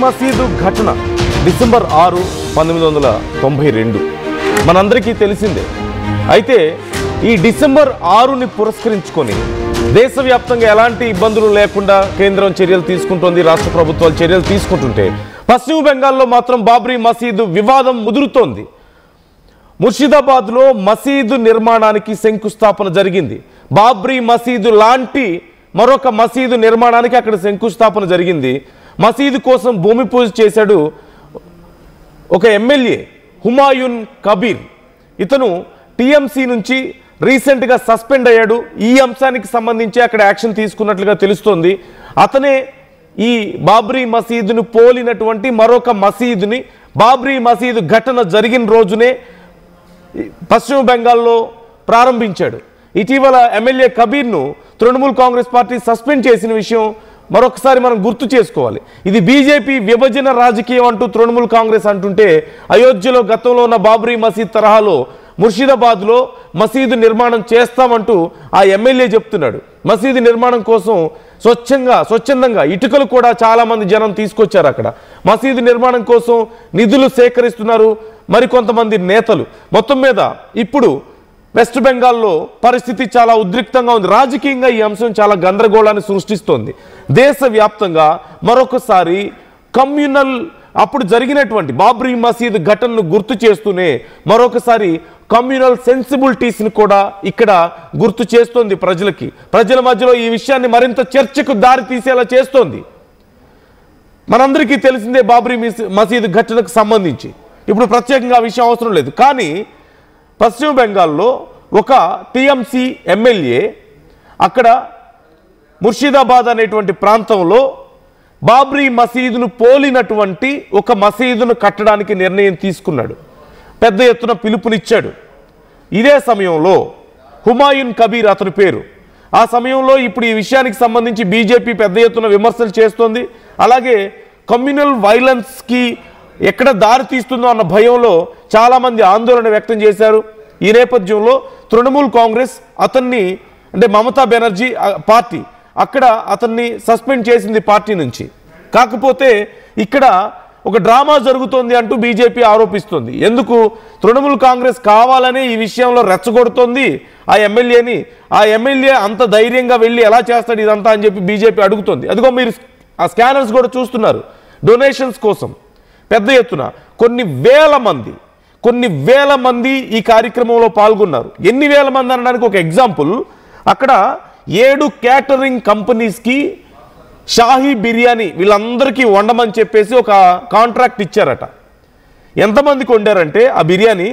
మసీదు ఘటన డిసెంబర్ 6, 1992 మనందరికీ తెలిసిందే. అయితే ఈ డిసెంబర్ 6ని పురస్కరించుకొని దేశవ్యాప్తంగా ఎలాంటి ఇబ్బందులు లేకుండా కేంద్రం చర్యలు తీసుకుంటోంది, రాష్ట్ర ప్రభుత్వాలు చర్యలు తీసుకుంటుంటే పశ్చిమ బెంగాల్లో మాత్రం బాబ్రీ మసీదు వివాదం ముదురుతోంది. ముర్షిదాబాద్లో మసీదు నిర్మాణానికి శంకుస్థాపన జరిగింది. బాబ్రీ మసీదు లాంటి మరొక మసీదు నిర్మాణానికి అక్కడ శంకుస్థాపన జరిగింది. మసీదు కోసం భూమి పూజ చేశాడు ఒక ఎమ్మెల్యే హుమాయూన్ కబీర్. ఇతను టీఎంసీ నుంచి రీసెంట్గా సస్పెండ్ అయ్యాడు. ఈ అంశానికి సంబంధించి అక్కడ యాక్షన్ తీసుకున్నట్లుగా తెలుస్తోంది. అతనే ఈ బాబ్రీ మసీదును పోలినటువంటి మరొక మసీదుని బాబ్రీ మసీదు ఘటన జరిగిన రోజునే పశ్చిమ బెంగాల్లో ప్రారంభించాడు. ఇటీవల ఎమ్మెల్యే కబీర్ను తృణమూల్ కాంగ్రెస్ పార్టీ సస్పెండ్ చేసిన విషయం మరొకసారి మనం గుర్తు చేసుకోవాలి. ఇది బీజేపీ విభజన రాజకీయం అంటూ తృణమూల్ కాంగ్రెస్ అంటుంటే, అయోధ్యలో గతంలో ఉన్న బాబ్రీ మసీద్ తరహాలో ముర్షిదాబాద్లో మసీదు నిర్మాణం చేస్తామంటూ ఆ ఎమ్మెల్యే చెప్తున్నాడు. మసీదు నిర్మాణం కోసం స్వచ్ఛందంగా ఇటుకలు కూడా చాలామంది జనం తీసుకొచ్చారు. అక్కడ మసీదు నిర్మాణం కోసం నిధులు సేకరిస్తున్నారు మరికొంతమంది నేతలు. మొత్తం మీద ఇప్పుడు వెస్ట్ బెంగాల్లో పరిస్థితి చాలా ఉద్రిక్తంగా ఉంది. రాజకీయంగా ఈ అంశం చాలా గందరగోళాన్ని సృష్టిస్తోంది. దేశవ్యాప్తంగా మరొకసారి కమ్యూనల్ అప్పుడు జరిగినటువంటి బాబ్రీ మసీదు ఘటనను గుర్తు చేస్తూనే మరొకసారి కమ్యూనల్ సెన్సిబిలిటీస్ని కూడా ఇక్కడ గుర్తు చేస్తోంది ప్రజలకి. ప్రజల మధ్యలో ఈ విషయాన్ని మరింత చర్చకు దారి తీసేలా చేస్తోంది. మనందరికీ తెలిసిందే బాబ్రీ మసీదు ఘటనకు సంబంధించి. ఇప్పుడు ప్రత్యేకంగా ఆ విషయం అవసరం లేదు. కానీ పశ్చిమ బెంగాల్లో ఒక టీఎంసీ ఎమ్మెల్యే అక్కడ ముర్షిదాబాద్ అనేటువంటి ప్రాంతంలో బాబ్రీ మసీదును పోలినటువంటి ఒక మసీదును కట్టడానికి నిర్ణయం తీసుకున్నాడు. పెద్ద ఎత్తున పిలుపునిచ్చాడు. ఇదే సమయంలో హుమాయూన్ కబీర్ అతని పేరు. ఆ సమయంలో ఇప్పుడు ఈ విషయానికి సంబంధించి బీజేపీ పెద్ద ఎత్తున విమర్శలు చేస్తోంది. అలాగే కమ్యూనల్ వైలెన్స్కి ఎక్కడ దారి తీస్తుందో అన్న భయంలో చాలామంది ఆందోళన వ్యక్తం చేశారు. ఈ నేపథ్యంలో తృణమూల్ కాంగ్రెస్ అతన్ని, అంటే మమతా బెనర్జీ పార్టీ, అక్కడ అతన్ని సస్పెండ్ చేసింది పార్టీ నుంచి. కాకపోతే ఇక్కడ ఒక డ్రామా జరుగుతోంది అంటూ బీజేపీ ఆరోపిస్తుంది. ఎందుకు తృణమూల్ కాంగ్రెస్ కావాలనే ఈ విషయంలో రెచ్చగొడుతోంది ఆ ఎమ్మెల్యేని. ఆ ఎమ్మెల్యే అంత ధైర్యంగా వెళ్ళి ఎలా చేస్తాడు ఇదంతా అని చెప్పి బీజేపీ అడుగుతోంది. అదిగో మీరు ఆ స్కానర్స్ కూడా చూస్తున్నారు. డొనేషన్స్ కోసం పెద్ద ఎత్తున కొన్ని వేల మంది ఈ కార్యక్రమంలో పాల్గొన్నారు. ఎన్ని వేల మంది అనడానికి ఒక ఎగ్జాంపుల్, అక్కడ 7 క్యాటరింగ్ కంపెనీస్కి షాహీ బిర్యానీ వీళ్ళందరికీ వండమని చెప్పేసి ఒక కాంట్రాక్ట్ ఇచ్చారట. ఎంతమందికి వండారంటే ఆ బిర్యానీ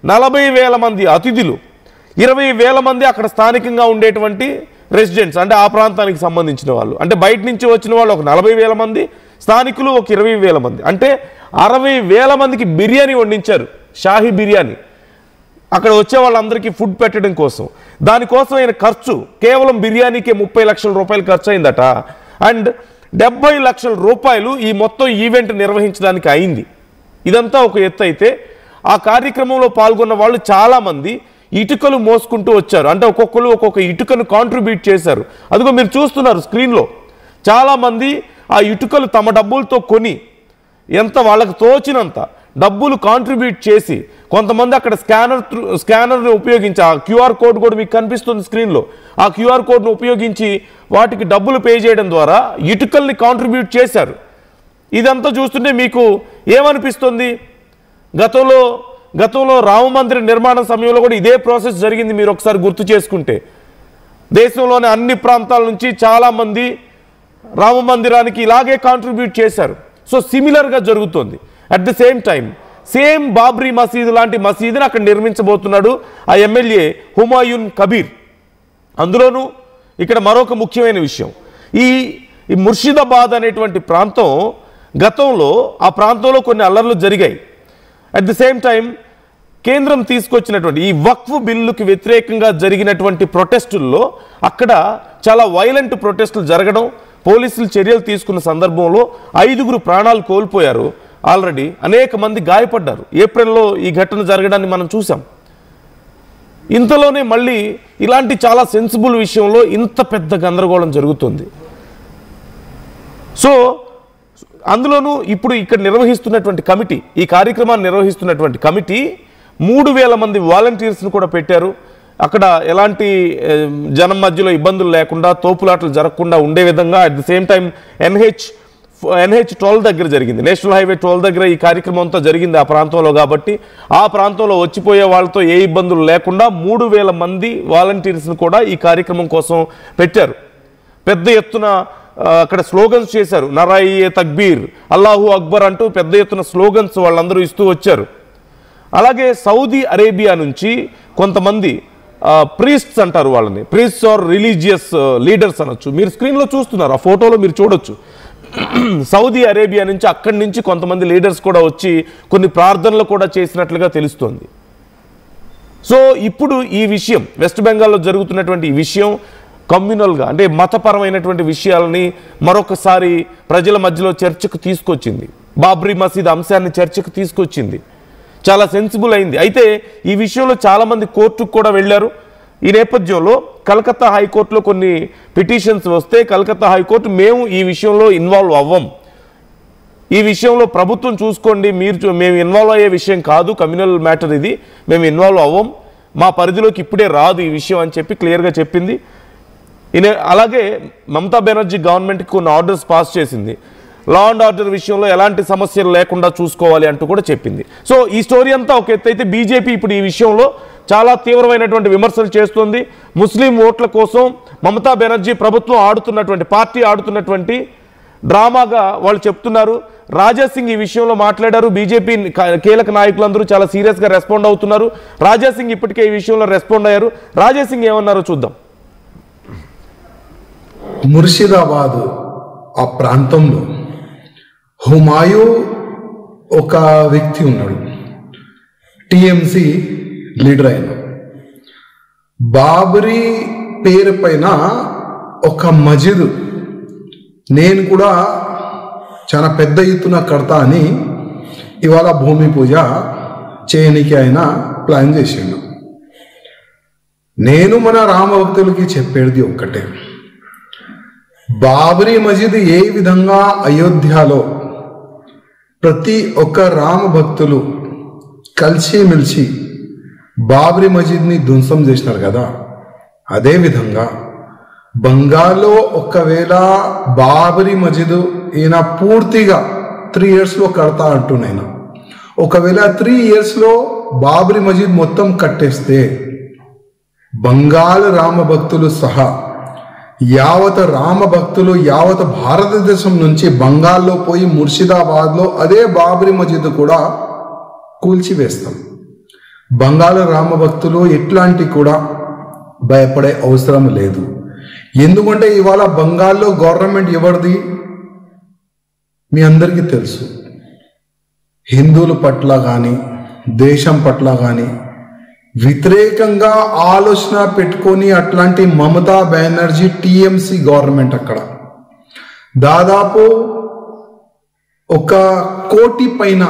40,000 మంది అతిథులు, 20,000 మంది అక్కడ స్థానికంగా ఉండేటువంటి రెసిడెంట్స్, అంటే ఆ ప్రాంతానికి సంబంధించిన వాళ్ళు. అంటే బయట నుంచి వచ్చిన వాళ్ళు ఒక 40,000 మంది, స్థానికులు ఒక 20,000 మంది, అంటే 60,000 మందికి బిర్యానీ వండించారు. షాహీ బిర్యానీ అక్కడ వచ్చే వాళ్ళందరికీ ఫుడ్ పెట్టడం కోసం. దానికోసం అయిన ఖర్చు కేవలం బిర్యానీకే 30 లక్షల రూపాయలు ఖర్చు అయిందట. అండ్ 70 లక్షల రూపాయలు ఈ మొత్తం ఈవెంట్ నిర్వహించడానికి అయింది. ఇదంతా ఒక ఎత్తు అయితే, ఆ కార్యక్రమంలో పాల్గొన్న వాళ్ళు చాలామంది ఇటుకలు మోసుకుంటూ వచ్చారు. అంటే ఒక్కొక్కరు ఒక్కొక్క ఇటుకను కాంట్రిబ్యూట్ చేశారు. అదిగో మీరు చూస్తున్నారు స్క్రీన్లో. చాలామంది ఆ ఇటుకలు తమ డబ్బులతో కొని ఎంత వాళ్ళకు తోచినంత డబ్బులు కాంట్రిబ్యూట్ చేసి, కొంతమంది అక్కడ స్కానర్ని ఉపయోగించి, ఆ క్యూఆర్ కోడ్ కూడా మీకు కనిపిస్తుంది స్క్రీన్లో, ఆ క్యూఆర్ కోడ్ను ఉపయోగించి వాటికి డబ్బులు పే చేయడం ద్వారా ఇటుకల్ని కాంట్రిబ్యూట్ చేశారు. ఇదంతా చూస్తుంటే మీకు ఏమనిపిస్తుంది? గతంలో రామ మందిర నిర్మాణ సమయంలో కూడా ఇదే ప్రాసెస్ జరిగింది. మీరు ఒకసారి గుర్తు చేసుకుంటే దేశంలోని అన్ని ప్రాంతాల నుంచి చాలామంది రామ మందిరానికి ఇలాగే కాంట్రిబ్యూట్ చేశారు. సో సిమిలర్గా జరుగుతుంది. At the same time same Babri మసీదు లాంటి మసీదుని అక్కడ నిర్మించబోతున్నాడు ఆ ఎమ్మెల్యే హుమాయూన్ కబీర్. అందులోనూ ఇక్కడ మరొక ముఖ్యమైన విషయం, ఈ ముర్షిదాబాద్ అనేటువంటి ప్రాంతం గతంలో ఆ ప్రాంతంలో కొన్ని అల్లర్లు జరిగాయి. అట్ ది సేమ్ టైం కేంద్రం తీసుకొచ్చినటువంటి ఈ వక్ఫ్ బిల్లుకి వ్యతిరేకంగా జరిగినటువంటి ప్రొటెస్టుల్లో అక్కడ చాలా వైలెంట్ ప్రొటెస్టులు జరగడం, పోలీసులు చర్యలు తీసుకున్న సందర్భంలో 5 ప్రాణాలు కోల్పోయారు. ఆల్రెడీ అనేక మంది గాయపడ్డారు. ఏప్రిల్లో ఈ ఘటన జరగడాన్ని మనం చూసాం. ఇంతలోనే మళ్ళీ ఇలాంటి చాలా సెన్సిబుల్ విషయంలో ఇంత పెద్ద గందరగోళం జరుగుతుంది. సో అందులోనూ ఇప్పుడు ఇక్కడ నిర్వహిస్తున్నటువంటి కమిటీ, ఈ కార్యక్రమాన్ని నిర్వహిస్తున్నటువంటి కమిటీ 3000 మంది వాలంటీర్స్ను కూడా పెట్టారు. అక్కడ ఎలాంటి జనం మధ్యలో ఇబ్బందులు లేకుండా, తోపులాటలు జరగకుండా ఉండే విధంగా. At the same time NH 12 దగ్గర జరిగింది, నేషనల్ హైవే 12 దగ్గర ఈ కార్యక్రమం అంతా జరిగింది ఆ ప్రాంతంలో. కాబట్టి ఆ ప్రాంతంలో వచ్చిపోయే వాళ్ళతో ఏ ఇబ్బందులు లేకుండా 3000 మంది వాలంటీర్స్ను కూడా ఈ కార్యక్రమం కోసం పెట్టారు. పెద్ద ఎత్తున అక్కడ స్లోగన్స్ చేశారు. నరాయి తక్బీర్, అల్లాహు అక్బర్ అంటూ పెద్ద ఎత్తున స్లోగన్స్ వాళ్ళందరూ ఇస్తూ వచ్చారు. అలాగే సౌదీ అరేబియా నుంచి కొంతమంది ప్రీస్ట్స్ అంటారు వాళ్ళని, ప్రీస్ట్స్ ఆర్ రిలీజియస్ లీడర్స్ అనొచ్చు. మీరు స్క్రీన్లో చూస్తున్నారు, ఆ ఫోటోలో మీరు చూడొచ్చు. సౌదీ అరేబియా నుంచి, అక్కడి నుంచి కొంతమంది లీడర్స్ కూడా వచ్చి కొన్ని ప్రార్థనలు కూడా చేసినట్లుగా తెలుస్తోంది. సో ఇప్పుడు ఈ విషయం, వెస్ట్ బెంగాల్లో జరుగుతున్నటువంటి ఈ విషయం కమ్యూనల్గా, అంటే మతపరమైనటువంటి విషయాలని మరొకసారి ప్రజల మధ్యలో చర్చకు తీసుకొచ్చింది. బాబ్రీ మసీద్ అంశాన్ని చర్చకు తీసుకొచ్చింది, చాలా సెన్సిబుల్ అయింది. అయితే ఈ విషయంలో చాలామంది కోర్టుకు కూడా వెళ్ళారు. ఈ నేపథ్యంలో కలకత్తా హైకోర్టులో కొన్ని పిటిషన్స్ వస్తే కలకత్తా హైకోర్టు మేము ఈ విషయంలో ఇన్వాల్వ్ అవ్వం, ఈ విషయంలో ప్రభుత్వం చూసుకోండి, మేము ఇన్వాల్వ్ అయ్యే విషయం కాదు, కమ్యూనల్ మ్యాటర్ ఇది, మేము ఇన్వాల్వ్ అవ్వం, మా పరిధిలోకి ఇప్పుడే రాదు ఈ విషయం అని చెప్పి క్లియర్గా చెప్పింది. అలాగే మమతా బెనర్జీ గవర్నమెంట్కి కొన్ని ఆర్డర్స్ పాస్ చేసింది, లా అండ్ ఆర్డర్ విషయంలో ఎలాంటి సమస్యలు లేకుండా చూసుకోవాలి అంటూ కూడా చెప్పింది. సో ఈ స్టోరీ అంతా ఒక ఎత్తు అయితే, బీజేపీ ఇప్పుడు ఈ విషయంలో చాలా తీవ్రమైనటువంటి విమర్శలు చేస్తుంది. ముస్లిం ఓట్ల కోసం మమతా బెనర్జీ ప్రభుత్వం ఆడుతున్నటువంటి, పార్టీ ఆడుతున్నటువంటి డ్రామాగా వాళ్ళు చెప్తున్నారు. రాజా సింగ్ ఈ విషయంలో మాట్లాడారు. బీజేపీ కీలక నాయకులందరూ చాలా సీరియస్గా రెస్పాండ్ అవుతున్నారు. రాజా సింగ్ ఇప్పటికే ఈ విషయంలో రెస్పాండ్ అయ్యారు. రాజా సింగ్ ఏమన్నారో చూద్దాం. ముర్షిదాబాద్ ఆ ప్రాంతంలో హుమాయూ ఒక వ్యక్తి ఉన్నాడు, టిఎంసి లీడర్ అయిన. బాబరీ పేరు పైన ఒక మస్జిద్ నేను కూడా చాలా పెద్ద ఎత్తున కడతా అని ఇవాళ భూమి పూజ చేయనికి ఆయన ప్లాన్ చేసిండు. నేను మన రామభక్తులకి చెప్పేది ఒక్కటే, బాబరీ మస్జిద్ ఏ విధంగా అయోధ్యలో ప్రతి ఒక్క రామ భక్తులు కలిసిమెలిసి బాబరీ మస్జిద్ని ధ్వంసం చేసినారు కదా, అదేవిధంగా బంగాల్లో ఒకవేళ బాబరీ మస్జిద్ ఈయన పూర్తిగా 3 yearsలో కడతా అంటున్నాయినా, ఒకవేళ 3 yearsలో బాబరీ మస్జిద్ మొత్తం కట్టేస్తే బంగాల్ రామ భక్తులు సహా యావత్ రామ భక్తులు యావత్ భారతదేశం నుంచి బంగాల్లో పోయి ముర్షిదాబాద్లో అదే బాబరీ మస్జిద్ కూడా కూల్చివేస్తాం. బంగాల్ రామ భక్తులు ఎట్లాంటి కూడా భయపడే అవసరం లేదు. ఎందుకంటే ఇవాళ బంగాల్లో గవర్నమెంట్ ఎవరిది మీ అందరికీ తెలుసు. హిందువుల పట్ల కానీ దేశం పట్ల కానీ వ్యతిరేకంగా ఆలోచన పెట్టుకొని అట్లాంటి మమతా బెనర్జీ టిఎంసి గవర్నమెంట్ అక్కడ దాదాపు 1 కోటి పైన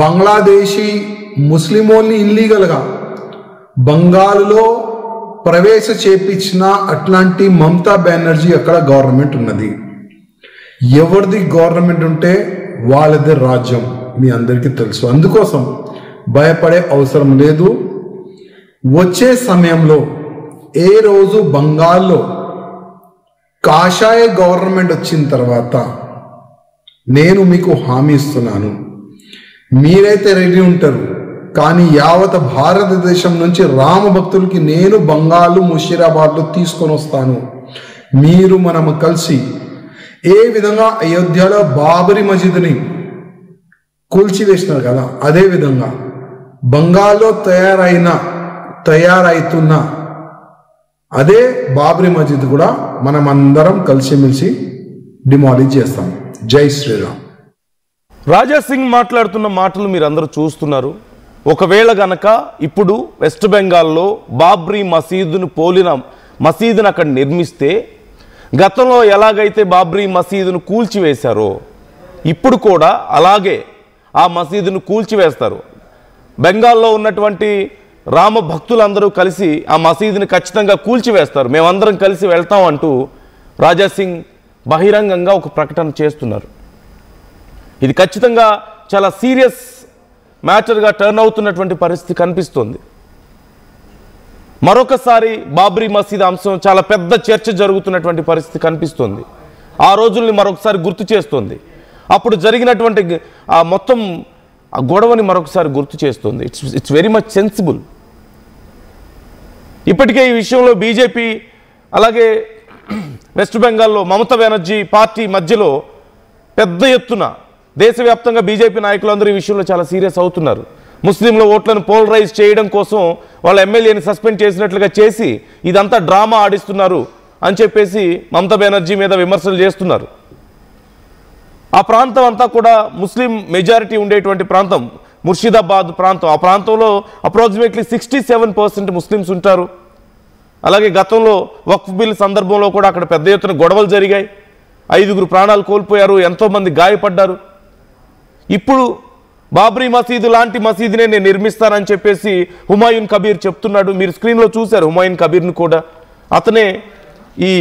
బంగ్లాదేశీ ముస్లిమోల్ని ఇల్లీగల్గా బంగాల్లో ప్రవేశ చేపించిన అట్లాంటి మమతా బెనర్జీ అక్కడ గవర్నమెంట్ ఉన్నది. ఎవరిది గవర్నమెంట్ ఉంటే వాళ్ళది రాజ్యం మీ అందరికీ తెలుసు. అందుకోసం భయపడే అవసరం లేదు. వచ్చే సమయంలో ఏ రోజు బంగాల్లో కాషాయ గవర్నమెంట్ వచ్చిన తర్వాత నేను మీకు హామీ ఇస్తున్నాను, మీరైతే రెడీ ఉంటారు, కానీ యావత్ భారతదేశం నుంచి రామ భక్తులకి నేను బంగాలు ముషీరాబాద్లో తీసుకొని వస్తాను. మీరు మనము కలిసి ఏ విధంగా అయోధ్యలో బాబరీ మస్జిద్ని కూల్చివేసినారు కదా, అదేవిధంగా బంగాల్లో తయారైతున్న అదే బాబరీ మస్జిద్ కూడా మనం అందరం కలిసిమెలిసి డిమాలిష్ చేస్తాం. జై శ్రీరామ్. రాజా సింగ్ మాట్లాడుతున్న మాటలు మీరు అందరూ చూస్తున్నారు. ఒకవేళ గనక ఇప్పుడు వెస్ట్ బెంగాల్లో బాబ్రీ మసీదును పోలిన మసీదును అక్కడ నిర్మిస్తే, గతంలో ఎలాగైతే బాబ్రీ మసీదును కూల్చివేశారో ఇప్పుడు కూడా అలాగే ఆ మసీదును కూల్చివేస్తారు. బెంగాల్లో ఉన్నటువంటి రామ భక్తులందరూ కలిసి ఆ మసీదుని ఖచ్చితంగా కూల్చివేస్తారు, మేమందరం కలిసి వెళ్తాం అంటూ రాజా సింగ్ బహిరంగంగా ఒక ప్రకటన చేస్తున్నారు. ఇది ఖచ్చితంగా చాలా సీరియస్ మ్యాటర్గా టర్న్ అవుతున్నటువంటి పరిస్థితి కనిపిస్తుంది. మరొకసారి బాబ్రీ మసీద్ అంశం చాలా పెద్ద చర్చ జరుగుతున్నటువంటి పరిస్థితి కనిపిస్తుంది. ఆ రోజుల్ని మరొకసారి గుర్తు చేస్తుంది. అప్పుడు జరిగినటువంటి ఆ మొత్తం ఆ గొడవని మరొకసారి గుర్తు చేస్తుంది. It's very much sensible. ఇప్పటికే ఈ విషయంలో బీజేపీ అలాగే వెస్ట్ బెంగాల్లో మమతా బెనర్జీ పార్టీ మధ్యలో పెద్ద ఎత్తున దేశవ్యాప్తంగా బీజేపీ నాయకులందరూ ఈ విషయంలో చాలా సీరియస్ అవుతున్నారు. ముస్లింల ఓట్లను పోలరైజ్ చేయడం కోసం వాళ్ళ ఎమ్మెల్యేని సస్పెండ్ చేసినట్లుగా చేసి ఇదంతా డ్రామా ఆడిస్తున్నారు అని చెప్పేసి మమతా బెనర్జీ మీద విమర్శలు చేస్తున్నారు. ఆ ప్రాంతం అంతా కూడా ముస్లిం మెజారిటీ ఉండేటువంటి ప్రాంతం, ముర్షిదాబాద్ ప్రాంతం. ఆ ప్రాంతంలో అప్రాక్సిమేట్లీ 67% ముస్లిమ్స్ ఉంటారు. అలాగే గతంలో వక్ఫ్ బిల్ సందర్భంలో కూడా అక్కడ పెద్ద ఎత్తున గొడవలు జరిగాయి. 5 ప్రాణాలు కోల్పోయారు, ఎంతోమంది గాయపడ్డారు. ఇప్పుడు బాబ్రీ మసీదు లాంటి మసీదునే నేను నిర్మిస్తానని చెప్పేసి హుమాయూన్ కబీర్ చెప్తున్నాడు. మీరు స్క్రీన్లో చూశారు హుమాయూన్ కబీర్ని కూడా. అతనే ఈ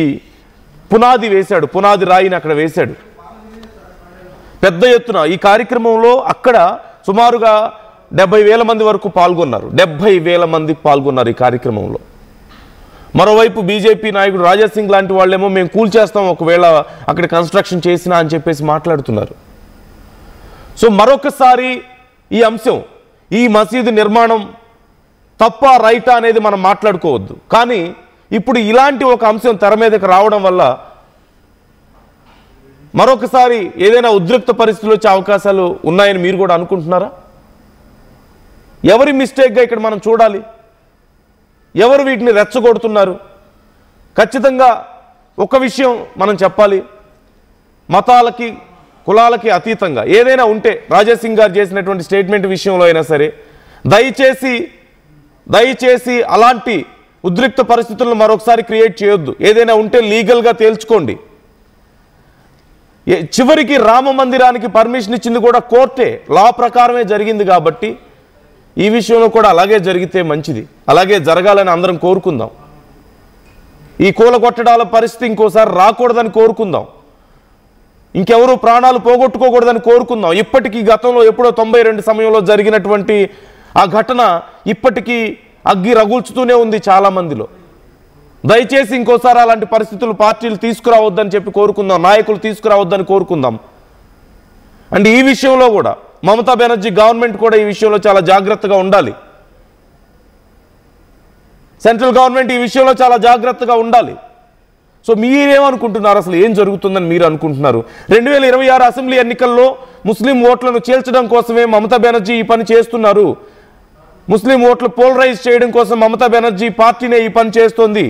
పునాది వేశాడు, పునాది రాయిని అక్కడ వేశాడు. పెద్ద ఎత్తున ఈ కార్యక్రమంలో అక్కడ సుమారుగా 70,000 మంది వరకు పాల్గొన్నారు. 70,000 మంది పాల్గొన్నారు ఈ కార్యక్రమంలో. మరోవైపు బీజేపీ నాయకుడు రాజా సింగ్ లాంటి వాళ్ళేమో మేము కూల్చేస్తాం ఒకవేళ అక్కడ కన్స్ట్రక్షన్ చేసినా అని చెప్పేసి మాట్లాడుతున్నారు. సో మరొకసారి ఈ అంశం, ఈ మసీదు నిర్మాణం తప్ప రైటా అనేది మనం మాట్లాడుకోవద్దు. కానీ ఇప్పుడు ఇలాంటి ఒక అంశం తెర మీదకి రావడం వల్ల మరొకసారి ఏదైనా ఉద్రిక్త పరిస్థితులు వచ్చే అవకాశాలు ఉన్నాయని మీరు కూడా అనుకుంటున్నారా? ఎవరి మిస్టేక్గా ఇక్కడ మనం చూడాలి? ఎవరు వీటిని రెచ్చగొడుతున్నారు? ఖచ్చితంగా ఒక విషయం మనం చెప్పాలి, మతాలకి కులాలకి అతీతంగా ఏదైనా ఉంటే రాజా సింగ్ గారు చేసినటువంటి స్టేట్మెంట్ విషయంలో అయినా సరే దయచేసి అలాంటి ఉద్రిక్త పరిస్థితులను మరొకసారి క్రియేట్ చేయొద్దు. ఏదైనా ఉంటే లీగల్గా తేల్చుకోండి. చివరికి రామ మందిరానికి పర్మిషన్ ఇచ్చింది కూడా కోర్టే, లా ప్రకారమే జరిగింది. కాబట్టి ఈ విషయంలో కూడా అలాగే జరిగితే మంచిది, అలాగే జరగాలని అందరం కోరుకుందాం. ఈ కూలగొట్టడాల పరిస్థితి ఇంకోసారి రాకూడదని కోరుకుందాం. ఇంకెవరూ ప్రాణాలు పోగొట్టుకోకూడదని కోరుకుందాం. ఇప్పటికీ గతంలో ఎప్పుడో 92 సమయంలో జరిగినటువంటి ఆ ఘటన ఇప్పటికీ అగ్గి రగుల్చుతూనే ఉంది చాలా మందిలో. దయచేసి ఇంకోసారి అలాంటి పరిస్థితులు పార్టీలు తీసుకురావద్దని చెప్పి కోరుకుందాం, నాయకులు తీసుకురావద్దని కోరుకుందాం. అండ్ ఈ విషయంలో కూడా మమతా బెనర్జీ గవర్నమెంట్ కూడా ఈ విషయంలో చాలా జాగ్రత్తగా ఉండాలి. సెంట్రల్ గవర్నమెంట్ ఈ విషయంలో చాలా జాగ్రత్తగా ఉండాలి. సో మీరేమనుకుంటున్నారు? అసలు ఏం జరుగుతుందని మీరు అనుకుంటున్నారు? 2026 అసెంబ్లీ ఎన్నికల్లో ముస్లిం ఓట్లను చేల్చడం కోసమే మమతా బెనర్జీ ఈ పని చేస్తున్నారు. ముస్లిం ఓట్లు పోలరైజ్ చేయడం కోసం మమతా బెనర్జీ పార్టీనే ఈ పని చేస్తోంది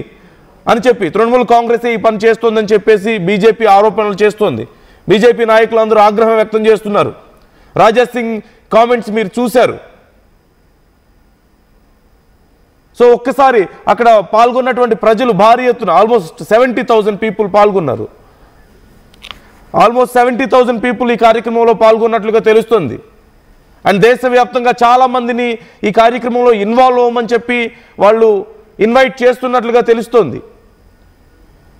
అని చెప్పి, తృణమూల్ కాంగ్రెసే ఈ పని చేస్తోందని చెప్పేసి బీజేపీ ఆరోపణలు చేస్తోంది. బీజేపీ నాయకులు అందరూ ఆగ్రహం వ్యక్తం చేస్తున్నారు. రాజా సింగ్ కామెంట్స్ మీరు చూశారు. సో ఒక్కసారి అక్కడ పాల్గొన్నటువంటి ప్రజలు భారీ ఎత్తున ఆల్మోస్ట్ 70,000 పీపుల్ పాల్గొన్నారు. ఆల్మోస్ట్ 70,000 పీపుల్ ఈ కార్యక్రమంలో పాల్గొన్నట్లుగా తెలుస్తుంది. అండ్ దేశవ్యాప్తంగా చాలా మందిని ఈ కార్యక్రమంలో ఇన్వాల్వ్ అవ్వమని చెప్పి వాళ్ళు ఇన్వైట్ చేస్తున్నట్లుగా తెలుస్తోంది.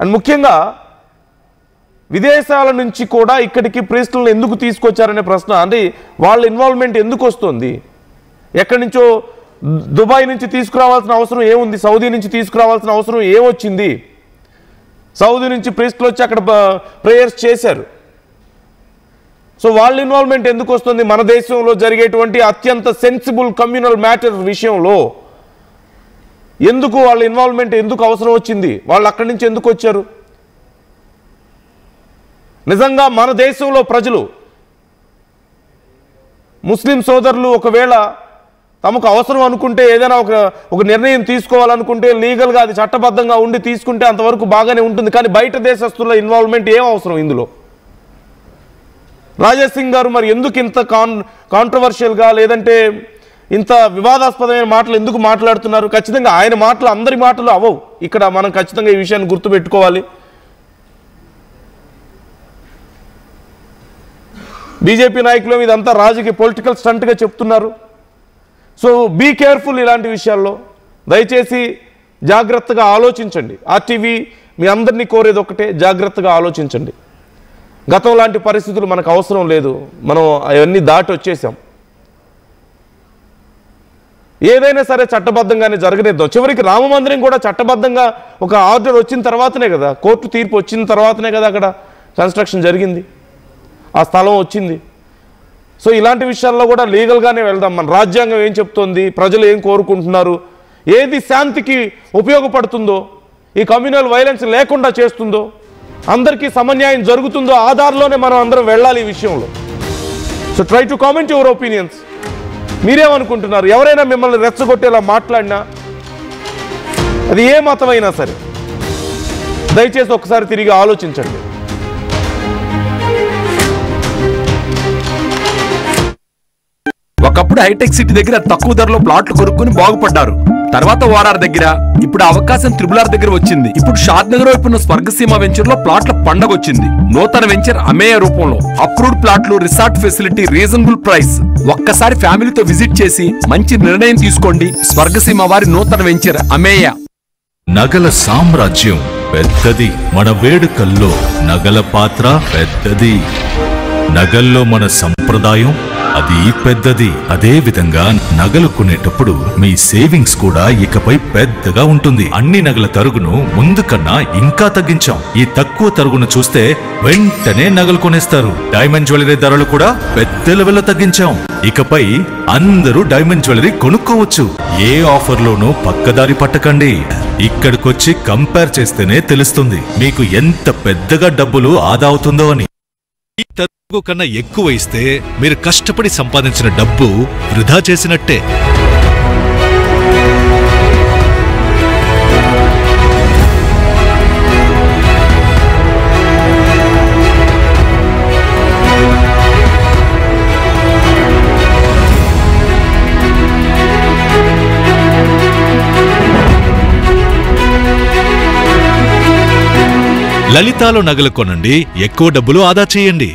అండ్ ముఖ్యంగా విదేశాల నుంచి కూడా ఇక్కడికి ప్రీస్టులను ఎందుకు తీసుకొచ్చారనే ప్రశ్న, అంటే వాళ్ళ ఇన్వాల్వ్మెంట్ ఎందుకు వస్తుంది? ఎక్కడి నుంచో దుబాయ్ నుంచి తీసుకురావాల్సిన అవసరం ఏముంది? సౌదీ నుంచి తీసుకురావాల్సిన అవసరం ఏమొచ్చింది? సౌదీ నుంచి ప్రీస్టులు వచ్చి అక్కడ ప్రేయర్స్ చేశారు. సో వాళ్ళ ఇన్వాల్వ్మెంట్ ఎందుకు వస్తుంది? మన దేశంలో జరిగేటువంటి అత్యంత సెన్సిబుల్ కమ్యూనల్ మ్యాటర్ విషయంలో ఎందుకు వాళ్ళ ఇన్వాల్వ్మెంట్ ఎందుకు అవసరం వచ్చింది? వాళ్ళు అక్కడి నుంచి ఎందుకు వచ్చారు? నిజంగా మన దేశంలో ప్రజలు, ముస్లిం సోదరులు ఒకవేళ తమకు అవసరం అనుకుంటే, ఏదైనా ఒక నిర్ణయం తీసుకోవాలనుకుంటే లీగల్గా అది చట్టబద్ధంగా ఉండి తీసుకుంటే అంతవరకు బాగానే ఉంటుంది. కానీ బయట దేశస్తుల ఇన్వాల్వ్మెంట్ ఏం అవసరం ఇందులో? రాజా సింగ్ గారు మరి ఎందుకు ఇంత కాంట్రవర్షియల్గా లేదంటే ఇంత వివాదాస్పదమైన మాటలు ఎందుకు మాట్లాడుతున్నారు? ఖచ్చితంగా ఆయన మాటలు అందరి మాటలు అవ్వవు. ఇక్కడ మనం ఖచ్చితంగా ఈ విషయాన్ని గుర్తుపెట్టుకోవాలి. బీజేపీ నాయకులు ఇదంతా రాజకీయ పొలిటికల్ స్టంట్గా చెప్తున్నారు. సో బీ కేర్ఫుల్ ఇలాంటి విషయాల్లో. దయచేసి జాగ్రత్తగా ఆలోచించండి. ఆర్టీవీ మీ అందరినీ కోరేది ఒకటే, జాగ్రత్తగా ఆలోచించండి. గతం లాంటి పరిస్థితులు మనకు అవసరం లేదు, మనం అవన్నీ దాటి వచ్చేసాం. ఏదైనా సరే చట్టబద్ధంగానే జరగనిద్దాం. చివరికి రామ మందిరం కూడా చట్టబద్ధంగా ఒక ఆర్డర్ వచ్చిన తర్వాతనే కదా, కోర్టు తీర్పు వచ్చిన తర్వాతనే కదా అక్కడ కన్స్ట్రక్షన్ జరిగింది, ఆ స్థలం వచ్చింది. సో ఇలాంటి విషయాల్లో కూడా లీగల్గానే వెళ్దాం. మన రాజ్యాంగం ఏం చెప్తోంది, ప్రజలు ఏం కోరుకుంటున్నారు, ఏది శాంతికి ఉపయోగపడుతుందో, ఈ కమ్యూనల్ వైలెన్స్ లేకుండా చేస్తుందో, అందరికీ సమన్యాయం జరుగుతుందో ఆధారంలోనే మనం అందరం వెళ్ళాలి ఈ విషయంలో. So try to comment your opinions. మీరేమనుకుంటున్నారు? ఎవరైనా మిమ్మల్ని రెచ్చగొట్టేలా మాట్లాడినా, అది ఏ మతమైనా సరే, దయచేసి ఒకసారి తిరిగి ఆలోచించండి. ఒకప్పుడు హైటెక్ సిటీ దగ్గర తక్కువ ధరలో ప్లాట్లు కొనుక్కుని బాగుపడ్డారు. తర్వాత ఓఆర్ఆర్ దగ్గర, ఇప్పుడు అవకాశం త్రిబుల్ ఆర్ దగ్గర వచ్చింది. ఇప్పుడు షాద్ నగర్ వైపు ఉన్న స్వర్గసీమ వెంచర్ లో ప్లాట్ల పండగ వచ్చింది. నూతన వెంచర్ అమేయ రూపంలో అప్రూవ్డ్ ప్లాట్లు, రిసార్ట్ ఫెసిలిటీ, రీజనబుల్ ప్రైస్. ఒక్కసారి ఫ్యామిలీతో విజిట్ చేసి మంచి నిర్ణయం తీసుకోండి. స్వర్గసీమ వారి నూతన వెంచర్ అమేయ. నగల సామ్రాజ్యం పెద్దది, మన వేడుకల్లో నగల పాత్ర పెద్దది. నగల్లో మన సంప్రదాయం అది పెద్దది. అదే విధంగా నగలు కొనేటప్పుడు మీ సేవింగ్స్ కూడా ఇకపై పెద్దగా ఉంటుంది. అన్ని నగల తరుగును ముందు కన్నా ఇంకా తగ్గించాం. ఈ తక్కువ తరుగును చూస్తే వెంటనే నగలు కొనేస్తారు. డైమండ్ జ్యువెలరీ ధరలు కూడా పెద్ద లెవెల్లో తగ్గించాం. ఇకపై అందరూ డైమండ్ జ్యువెలరీ కొనుక్కోవచ్చు. ఏ ఆఫర్లోనూ పక్కదారి పట్టకండి. ఇక్కడికొచ్చి కంపేర్ చేస్తేనే తెలుస్తుంది మీకు ఎంత పెద్దగా డబ్బులు ఆదా అవుతుందో అని. ఈ తరుగు కన్నా ఎక్కువ ఇస్తే మీరు కష్టపడి సంపాదించిన డబ్బు వృధా చేసినట్టే. లలితాలో నగలు కొనండి, ఎక్కువ డబ్బులు ఆదా చేయండి.